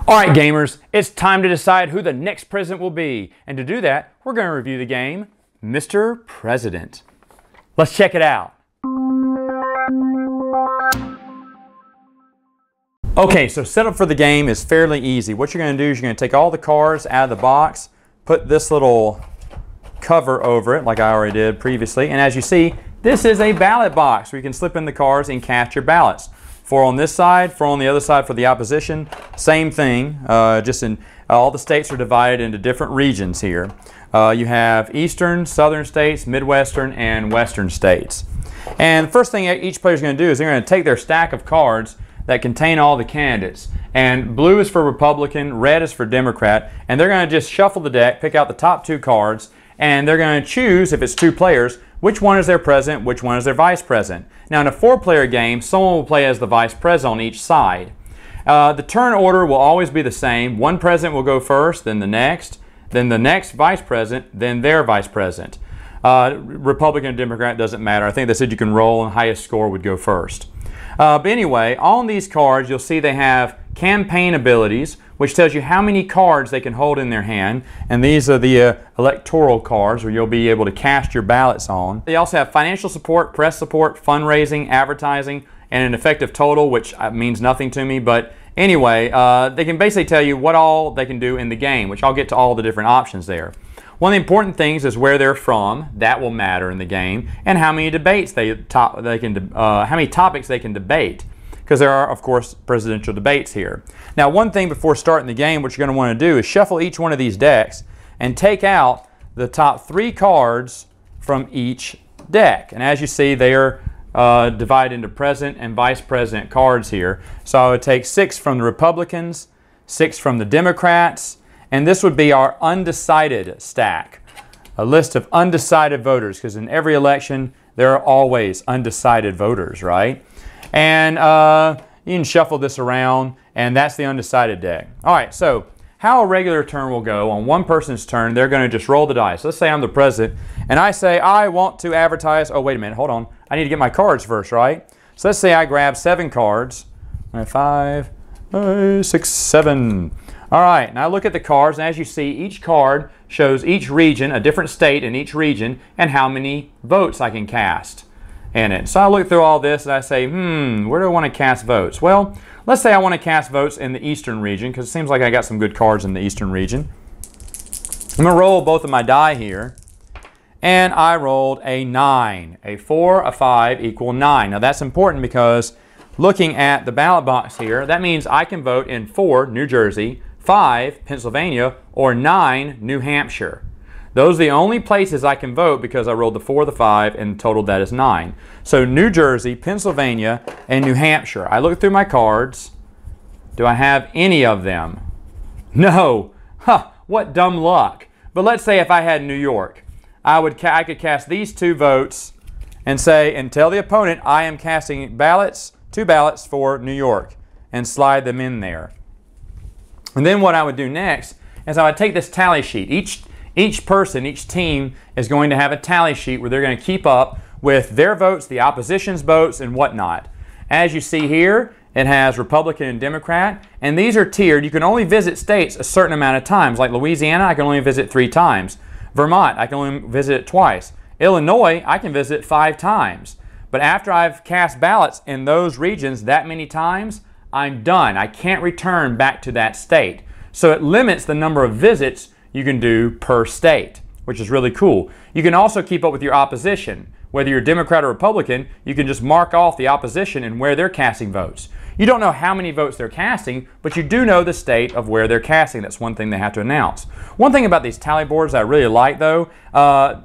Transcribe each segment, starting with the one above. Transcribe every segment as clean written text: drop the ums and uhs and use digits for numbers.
All right, gamers, it's time to decide who the next president will be. And to do that, we're going to review the game, Mr. President. Let's check it out. Okay, so setup for the game is fairly easy. What you're going to do is you're going to take all the cards out of the box, put this little cover over it like I already did previously, and as you see, this is a ballot box where you can slip in the cards and cast your ballots. 4 on this side, 4 on the other side for the opposition. Same thing, just in all the states are divided into different regions here. You have eastern, southern states, midwestern, and western states. And the first thing each player is going to do is they're going to take their stack of cards that contain all the candidates. And blue is for Republican, red is for Democrat, and they're going to just shuffle the deck, pick out the top 2 cards, and they're going to choose, if it's 2 players, which one is their president, which one is their vice president. Now in a 4-player game, someone will play as the vice president on each side. The turn order will always be the same. One president will go first, then the next vice president, then their vice president. Republican and Democrat doesn't matter. I think they said you can roll and highest score would go first. But anyway, on these cards you'll see they have campaign abilities, which tells you how many cards they can hold in their hand, and these are the electoral cards where you'll be able to cast your ballots on. They also have financial support, press support, fundraising, advertising, and an effective total, which means nothing to me, but anyway, they can basically tell you what all they can do in the game, which I'll get to all the different options there. One of the important things is where they're from. That will matter in the game, and how many debates how many topics they can debate, because there are, of course, presidential debates here. Now, one thing before starting the game, what you're going to want to do is shuffle each one of these decks and take out the top 3 cards from each deck. And as you see, they are divided into president and vice president cards here. So I would take 6 from the Republicans, 6 from the Democrats, and this would be our undecided stack. A list of undecided voters, because in every election there are always undecided voters, right? And you can shuffle this around, and that's the undecided deck. All right, so how a regular turn will go, on one person's turn, they're going to just roll the dice. Let's say I'm the president, and I say I want to advertise. Oh, wait a minute, hold on. I need to get my cards first, right? So let's say I grab 7 cards. 5, 6, 7. All right, now look at the cards, and as you see, each card shows each region, a different state in each region, and how many votes I can cast in it. So I look through all this and I say, where do I want to cast votes? Well, let's say I want to cast votes in the eastern region, because it seems like I got some good cards in the eastern region. I'm going to roll both of my die here, and I rolled a 9. A 4, a 5 equal 9. Now that's important because looking at the ballot box here, that means I can vote in 4, New Jersey, 5, Pennsylvania, or 9, New Hampshire. Those are the only places I can vote because I rolled the 4, the 5, and total that is 9. So New Jersey, Pennsylvania, and New Hampshire. I look through my cards. Do I have any of them? No. Huh, what dumb luck. But let's say if I had New York, I could cast these 2 votes and say, and tell the opponent I am casting ballots, 2 ballots for New York, and slide them in there. And then what I would do next is I would take this tally sheet. Each person, each team is going to have a tally sheet where they're going to keep up with their votes, the opposition's votes, and whatnot. As you see here, it has Republican and Democrat, and these are tiered. You can only visit states a certain amount of times. Like Louisiana, I can only visit 3 times. Vermont, I can only visit it twice. Illinois, I can visit 5 times. But after I've cast ballots in those regions that many times, I'm done. I can't return back to that state. So it limits the number of visits you can do per state, which is really cool. You can also keep up with your opposition. Whether you're Democrat or Republican, you can just mark off the opposition and where they're casting votes. You don't know how many votes they're casting, but you do know the state of where they're casting. That's one thing they have to announce. One thing about these tally boards I really like, though,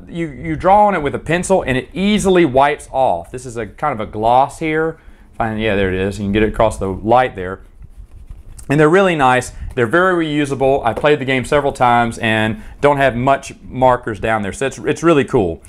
you draw on it with a pencil and it easily wipes off. This is a kind of a gloss here. Yeah, there it is. You can get it across the light there. And they're really nice. They're very reusable. I played the game several times and don't have much markers down there. So it's really cool.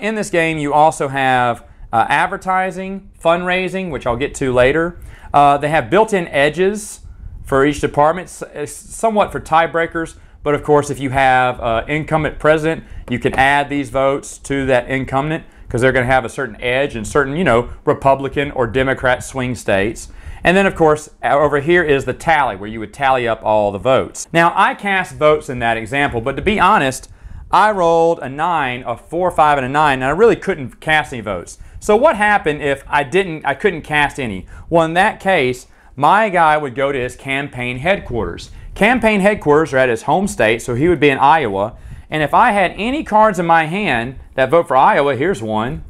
In this game, you also have advertising, fundraising, which I'll get to later. They have built-in edges for each department, somewhat for tiebreakers. But of course, if you have incumbent president, you can add these votes to that incumbent because they're going to have a certain edge in certain, Republican or Democrat swing states. And then, of course, over here is the tally, where you would tally up all the votes. Now, I cast votes in that example, but to be honest, I rolled a 9, a 4, 5, and a 9, and I really couldn't cast any votes. So what happened if I couldn't cast any? Well, in that case, my guy would go to his campaign headquarters. Campaign headquarters are at his home state, so he would be in Iowa. And if I had any cards in my hand that vote for Iowa, here's one.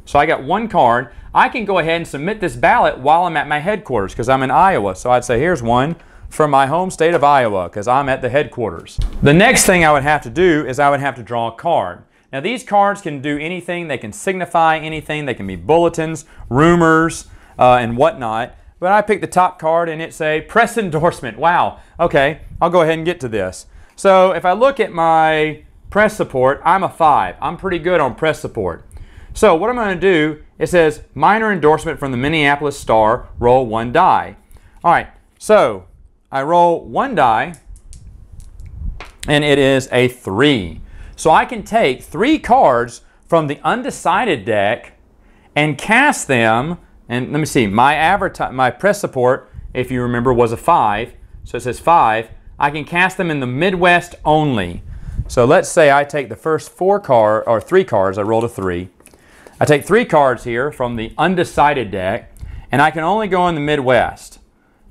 So I got one card. I can go ahead and submit this ballot while I'm at my headquarters because I'm in Iowa. So I'd say here's one from my home state of Iowa because I'm at the headquarters. The next thing I would have to do is I would have to draw a card. Now these cards can do anything. They can signify anything. They can be bulletins, rumors, and whatnot. But I picked the top card and it's a press endorsement. Wow. Okay, I'll go ahead and get to this. So if I look at my press support, I'm a 5. I'm pretty good on press support. So what I'm going to do, it says minor endorsement from the Minneapolis Star, roll 1 die. All right, so I roll 1 die and it is a 3. So I can take 3 cards from the undecided deck and cast them, and let me see, my press support, if you remember, was a 5. So it says 5. I can cast them in the Midwest only. So let's say I take the first 3 cards, I rolled a 3. I take 3 cards here from the undecided deck, and I can only go in the Midwest.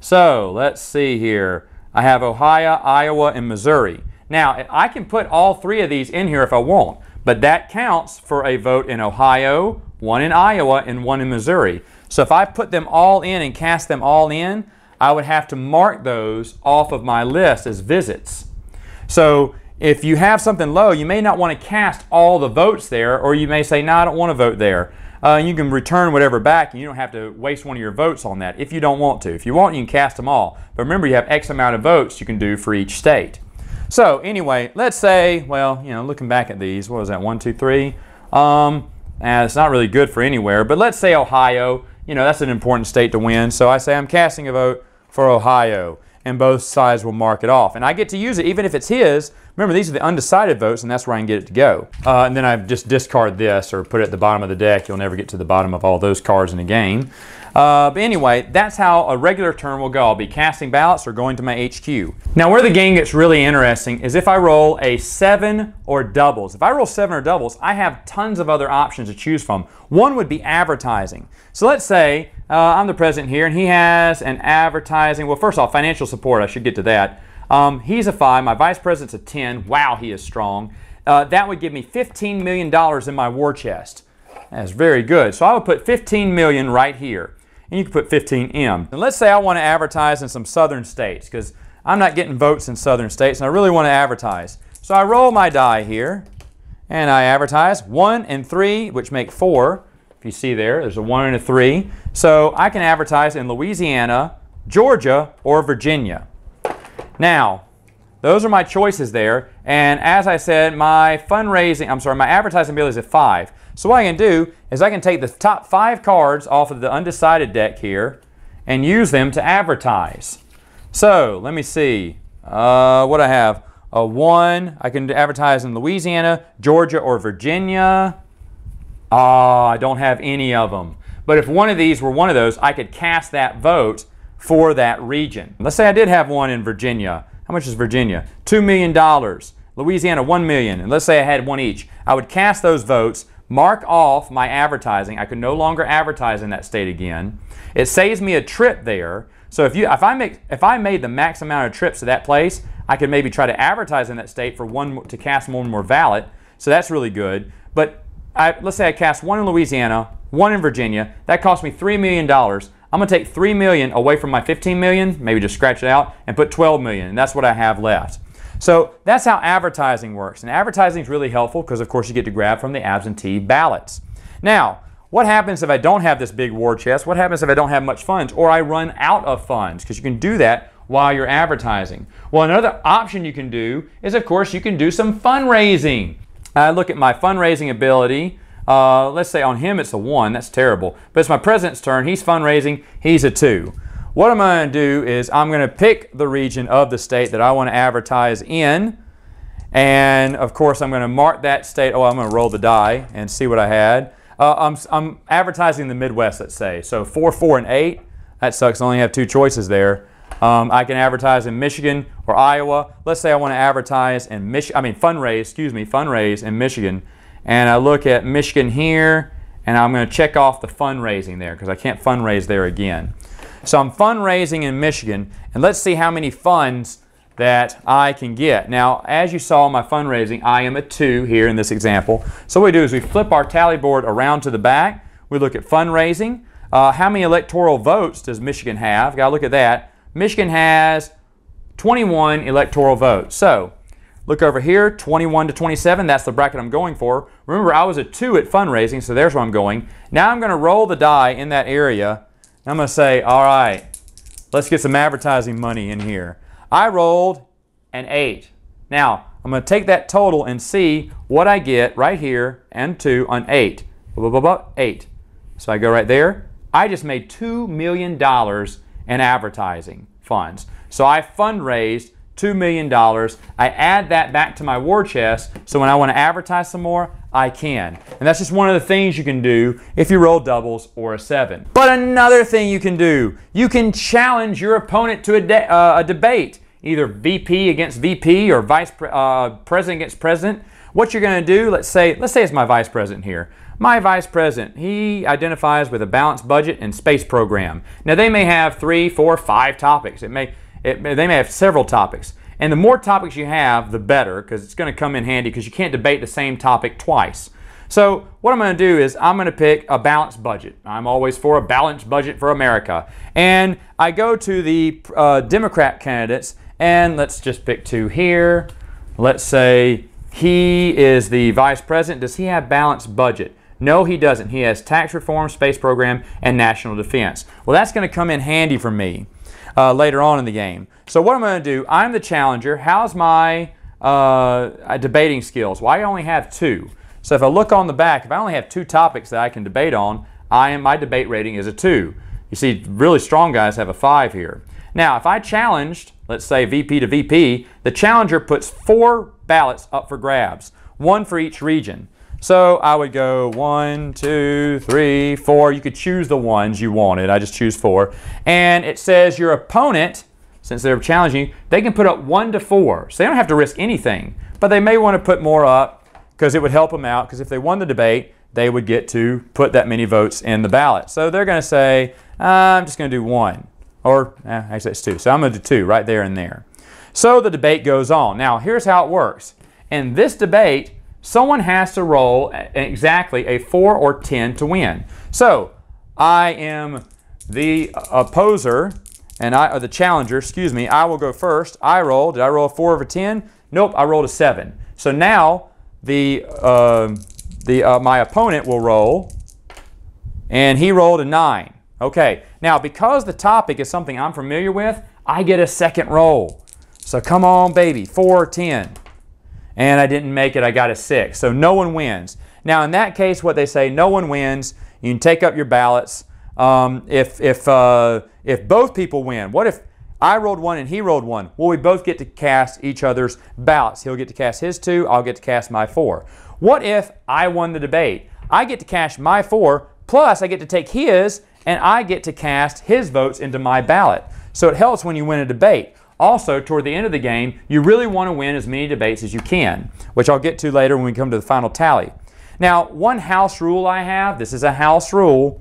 So let's see here. I have Ohio, Iowa, and Missouri. Now, I can put all 3 of these in here if I want, but that counts for a vote in Ohio, 1 in Iowa, and 1 in Missouri. So if I put them all in and cast them all in, I would have to mark those off of my list as visits. So if you have something low, you may not want to cast all the votes there, or you may say, no, I don't want to vote there. You can return whatever back, and you don't have to waste one of your votes on that if you don't want to. If you want, you can cast them all. But remember, you have X amount of votes you can do for each state. So anyway, let's say, well, you know, looking back at these, what was that, 1, 2, 3? It's not really good for anywhere, but let's say Ohio, you know, that's an important state to win. So I say I'm casting a vote for Ohio, and both sides will mark it off. And I get to use it even if it's his. Remember, these are the undecided votes, and that's where I can get it to go. And then I just discard this or put it at the bottom of the deck. You'll never get to the bottom of all those cards in a game. But anyway, that's how a regular turn will go. I'll be casting ballots or going to my HQ. Now, where the game gets really interesting is if I roll a 7 or doubles. If I roll 7 or doubles, I have tons of other options to choose from. One would be advertising. So let's say I'm the president here, and he has an advertising. Well, first off, financial support. I should get to that. He's a 5. My vice president's a 10. Wow, he is strong. That would give me $15 million in my war chest. That's very good. So I would put 15 million right here. And you can put 15M. And let's say I want to advertise in some southern states, because I'm not getting votes in southern states, and I really want to advertise. So I roll my die here, and I advertise 1 and 3, which make 4. If you see there's a 1 and a 3. So I can advertise in Louisiana, Georgia, or Virginia. Now, those are my choices there, and as I said, my advertising ability is a 5. So what I can do is I can take the top 5 cards off of the undecided deck here and use them to advertise. So let me see what I have. A 1, I can advertise in Louisiana, Georgia, or Virginia. I don't have any of them. But if one of these were one of those, I could cast that vote for that region. Let's say I did have 1 in Virginia. How much is Virginia? $2 million. Louisiana, $1 million. And let's say I had 1 each. I would cast those votes, mark off my advertising. I could no longer advertise in that state again. It saves me a trip there. So if I made the max amount of trips to that place, I could maybe try to advertise in that state for to cast one more ballot. So that's really good. But let's say I cast 1 in Louisiana, 1 in Virginia. That cost me $3 million. I'm going to take $3 million away from my $15 million, maybe just scratch it out, and put $12 million, and that's what I have left. So that's how advertising works. And advertising is really helpful because, of course, you get to grab from the absentee ballots. Now, what happens if I don't have this big war chest? What happens if I don't have much funds or I run out of funds? Because you can do that while you're advertising. Well, another option you can do is, of course, you can do some fundraising. I look at my fundraising ability. Let's say on him it's a 1. That's terrible. But it's my president's turn. He's fundraising. He's a 2. What I'm going to do is I'm going to pick the region of the state that I want to advertise in. And, of course, I'm going to mark that state. Oh, I'm going to roll the die and see what I had. I'm advertising in the Midwest, let's say. So 4, 4, and 8. that sucks. I only have 2 choices there. I can advertise in Michigan or Iowa. Let's say I want to advertise in fundraise in Michigan. And I look at Michigan here, and I'm going to check off the fundraising there because I can't fundraise there again. So I'm fundraising in Michigan, and let's see how many funds that I can get. Now, as you saw in my fundraising, I am a 2 here in this example. So what we do is we flip our tally board around to the back. We look at fundraising. How many electoral votes does Michigan have? Got to look at that. Michigan has 21 electoral votes. So look over here, 21 to 27. That's the bracket I'm going for. Remember, I was a 2 at fundraising, so there's where I'm going. Now I'm going to roll the die in that area. And I'm going to say, all right, let's get some advertising money in here. I rolled an 8. Now, I'm going to take that total and see what I get right here and 2 on 8. 8. So I go right there. I just made $2 million in advertising funds. So I fundraised $2 million. I add that back to my war chest, so when I want to advertise some more, I can. And that's just one of the things you can do if you roll doubles or a 7. But another thing you can do, you can challenge your opponent to a debate, either VP against VP or president against president. What you're going to do, let's say it's my vice president here. My vice president, he identifies with a balanced budget and space program. Now they may have 3, 4, 5 topics. They may have several topics. And the more topics you have, the better, because it's going to come in handy because you can't debate the same topic twice. So what I'm going to do is I'm going to pick a balanced budget. I'm always for a balanced budget for America. And I go to the Democrat candidates, and let's just pick 2 here. Let's say he is the vice president. Does he have balanced budget? No, he doesn't. He has tax reform, space program, and national defense. Well, that's going to come in handy for me later on in the game. So what I'm going to do, I'm the challenger. How's my debating skills? Well, I only have 2. So if I look on the back, if I only have 2 topics that I can debate on, my debate rating is a 2. You see, really strong guys have a 5 here. Now, if I challenged, let's say VP to VP, the challenger puts 4 ballots up for grabs, 1 for each region. So I would go 1, 2, 3, 4. You could choose the ones you wanted. I just choose 4. And it says your opponent, since they're challenging you, they can put up 1 to 4. So they don't have to risk anything. But they may want to put more up because it would help them out. Because if they won the debate, they would get to put that many votes in the ballot. So they're going to say, I'm just going to do 1. Or, actually it's 2. So I'm going to do 2 right there and there. So the debate goes on. Now, here's how it works. In this debate, someone has to roll exactly a 4 or 10 to win. So I am the opposer, or the challenger, excuse me. I will go first. I roll. Did I roll a 4 over 10? Nope, I rolled a 7. So now my opponent will roll, and he rolled a 9. Okay, now because the topic is something I'm familiar with, I get a second roll. So come on, baby, 4 or 10. And I didn't make it, I got a 6. So no one wins. Now in that case, what they say, no one wins. You can take up your ballots. If both people win, what if I rolled 1 and he rolled 1? Well, we both get to cast each other's ballots. He'll get to cast his 2, I'll get to cast my 4. What if I won the debate? I get to cast my 4, plus I get to take his, and I get to cast his votes into my ballot. So it helps when you win a debate. Also, toward the end of the game, you really want to win as many debates as you can, which I'll get to later when we come to the final tally. Now, one house rule I have, this is a house rule,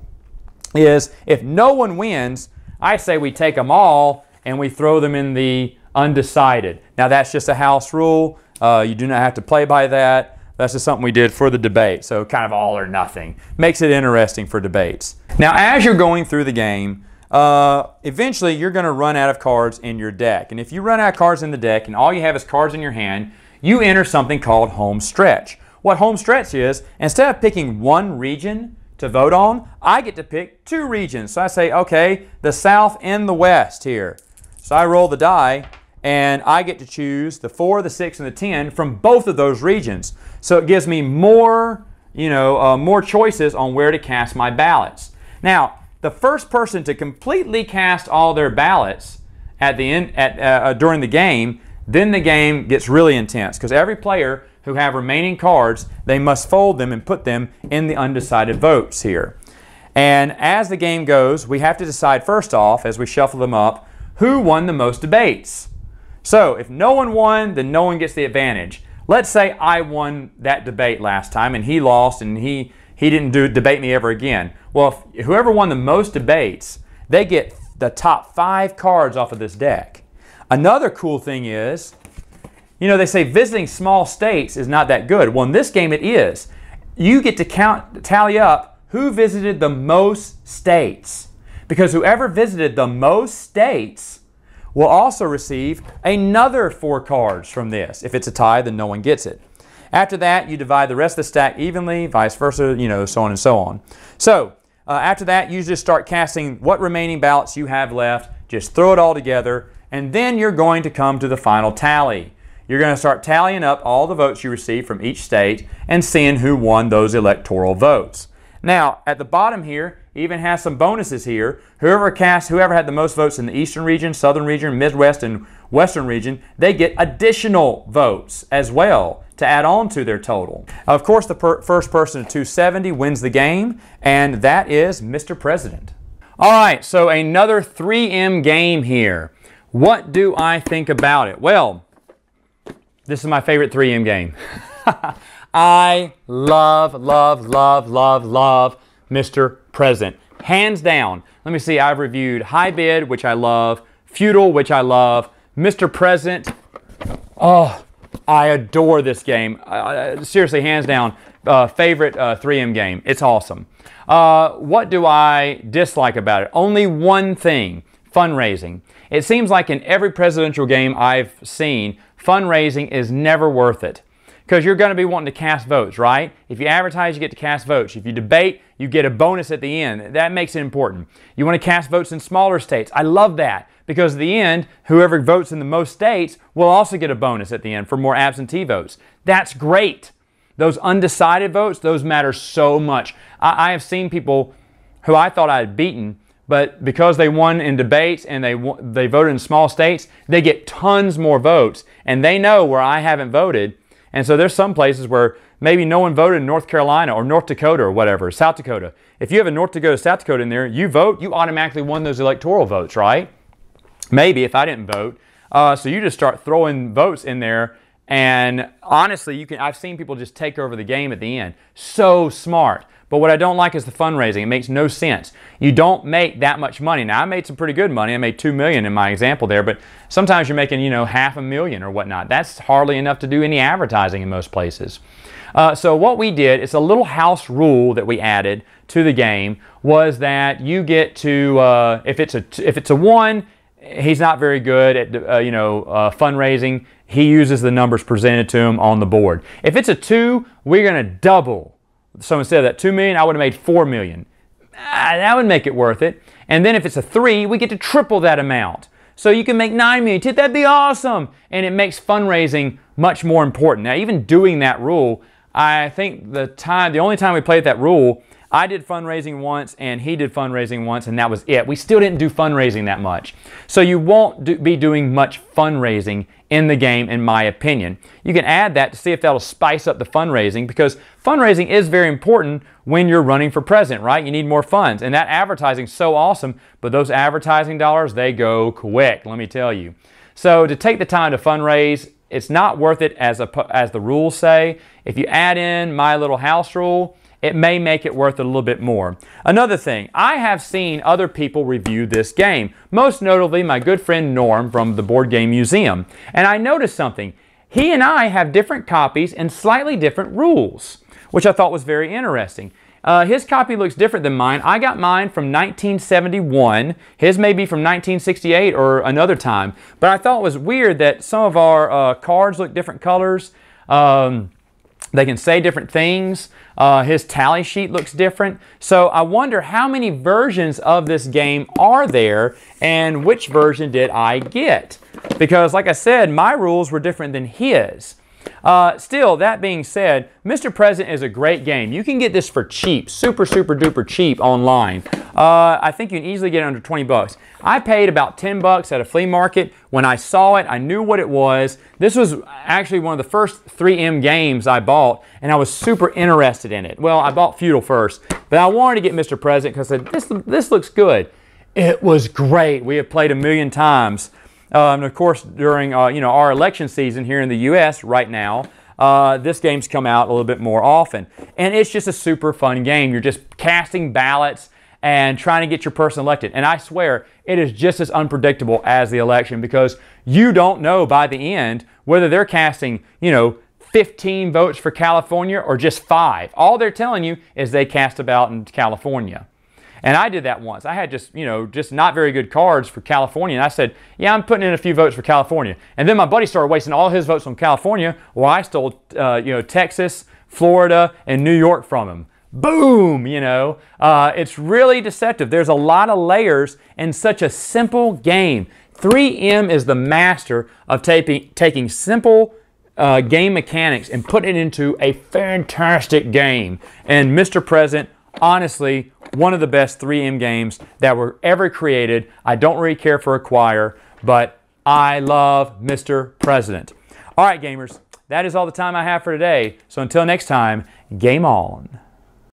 is if no one wins, I say we take them all and we throw them in the undecided. Now, that's just a house rule. You do not have to play by that. That's just something we did for the debate, so kind of all or nothing. Makes it interesting for debates. Now, as you're going through the game, eventually you're going to run out of cards in your deck. And if you run out of cards in the deck and all you have is cards in your hand, you enter something called home stretch. What home stretch is, instead of picking 1 region to vote on, I get to pick 2 regions. So I say, okay, the South and the West here. So I roll the die and I get to choose the 4, the 6, and the 10 from both of those regions. So it gives me more, more choices on where to cast my ballots. Now, the first person to completely cast all their ballots at the end, during the game, then the game gets really intense because every player who have remaining cards, they must fold them and put them in the undecided votes here. And as the game goes, we have to decide first off, as we shuffle them up, who won the most debates. So if no one won, then no one gets the advantage. Let's say I won that debate last time and he lost and he didn't debate me ever again. Well, if whoever won the most debates, they get the top 5 cards off of this deck. Another cool thing is, you know, they say visiting small states is not that good. Well, in this game it is. You get to tally up who visited the most states, because whoever visited the most states will also receive another 4 cards from this. If it's a tie, then no one gets it. After that, you divide the rest of the stack evenly, vice versa, you know, so on and so on. So after that, you just start casting what remaining ballots you have left. Just throw it all together, and then you're going to come to the final tally. You're going to start tallying up all the votes you received from each state and seeing who won those electoral votes. Now, at the bottom here, it even has some bonuses here. Whoever had the most votes in the Eastern region, Southern region, Midwest, and Western region, they get additional votes as well to add on to their total. Of course, the first person to 270 wins the game, and that is Mr. President. All right, so another 3M game here. What do I think about it? Well, this is my favorite 3M game. I love Mr. President. Hands down. Let me see, I've reviewed High Bid, which I love, Feudal, which I love, Mr. President. Oh, I adore this game. Seriously, hands down, favorite 3M game. It's awesome. What do I dislike about it? Only one thing, fundraising. It seems like in every presidential game I've seen, fundraising is never worth it. Because you're going to be wanting to cast votes, right? If you advertise, you get to cast votes. If you debate, you get a bonus at the end. That makes it important. You want to cast votes in smaller states. I love that, because at the end, whoever votes in the most states will also get a bonus at the end for more absentee votes. That's great. Those undecided votes, those matter so much. I have seen people who I thought I had beaten, but because they won in debates and they voted in small states, they get tons more votes, and they know where I haven't voted. And so there's some places where maybe no one voted in North Carolina or North Dakota or whatever, South Dakota. If you have a North Dakota, South Dakota in there, you vote, you automatically won those electoral votes, right? Maybe if I didn't vote. So you just start throwing votes in there, and honestly, I've seen people just take over the game at the end. So smart. But what I don't like is the fundraising. It makes no sense. You don't make that much money. Now, I made some pretty good money. I made $2 million in my example there, but sometimes you're making, you know, $500,000 or whatnot. That's hardly enough to do any advertising in most places. So what we did, it's a little house rule that we added to the game, was that you get to, if it's a 1, he's not very good at, fundraising. He uses the numbers presented to him on the board. If it's a 2, we're going to double. So instead of that $2 million, I would have made $4 million. That would make it worth it. And then if it's a 3, we get to triple that amount. So you can make $9 million. That'd be awesome. And it makes fundraising much more important. Now, even doing that rule, I think the only time we played that rule, I did fundraising once and he did fundraising once, and that was it. We still didn't do fundraising that much. So you won't be doing much fundraising in the game, in my opinion. You can add that to see if that'll spice up the fundraising, because fundraising is very important when you're running for president, right? You need more funds, and that advertising's so awesome, but those advertising dollars, they go quick, let me tell you. So to take the time to fundraise, it's not worth it as the rules say. If you add in my little house rule, it may make it worth it a little bit more. Another thing, I have seen other people review this game, most notably my good friend Norm from the Board Game Museum. And I noticed something. He and I have different copies and slightly different rules, which I thought was very interesting. His copy looks different than mine. I got mine from 1971. His may be from 1968 or another time. But I thought it was weird that some of our cards look different colors. They can say different things. His tally sheet looks different. So I wonder how many versions of this game are there and which version did I get? Because like I said, my rules were different than his. Still, that being said, Mr. President is a great game. You can get this for cheap, super duper cheap online. I think you can easily get it under 20 bucks. I paid about 10 bucks at a flea market. When I saw it, I knew what it was. This was actually one of the first 3M games I bought, and I was super interested in it. Well, I bought Feudal first, but I wanted to get Mr. President because I said, this looks good. It was great. We have played a million times. And of course, during our election season here in the U.S. right now, this game's come out a little bit more often. And it's just a super fun game. You're just casting ballots and trying to get your person elected. And I swear, it is just as unpredictable as the election because you don't know by the end whether they're casting, 15 votes for California or just 5. All they're telling you is they cast a ballot in California. And I did that once. I had just not very good cards for California. And I said, yeah, I'm putting in a few votes for California. And then my buddy started wasting all his votes on California while I stole, Texas, Florida, and New York from him. Boom, It's really deceptive. There's a lot of layers in such a simple game. 3M is the master of taking simple game mechanics and putting it into a fantastic game. And Mr. President, honestly, one of the best 3M games that were ever created. I don't really care for Acquire, but I love Mr. President. All right, gamers, that is all the time I have for today. So until next time, game on.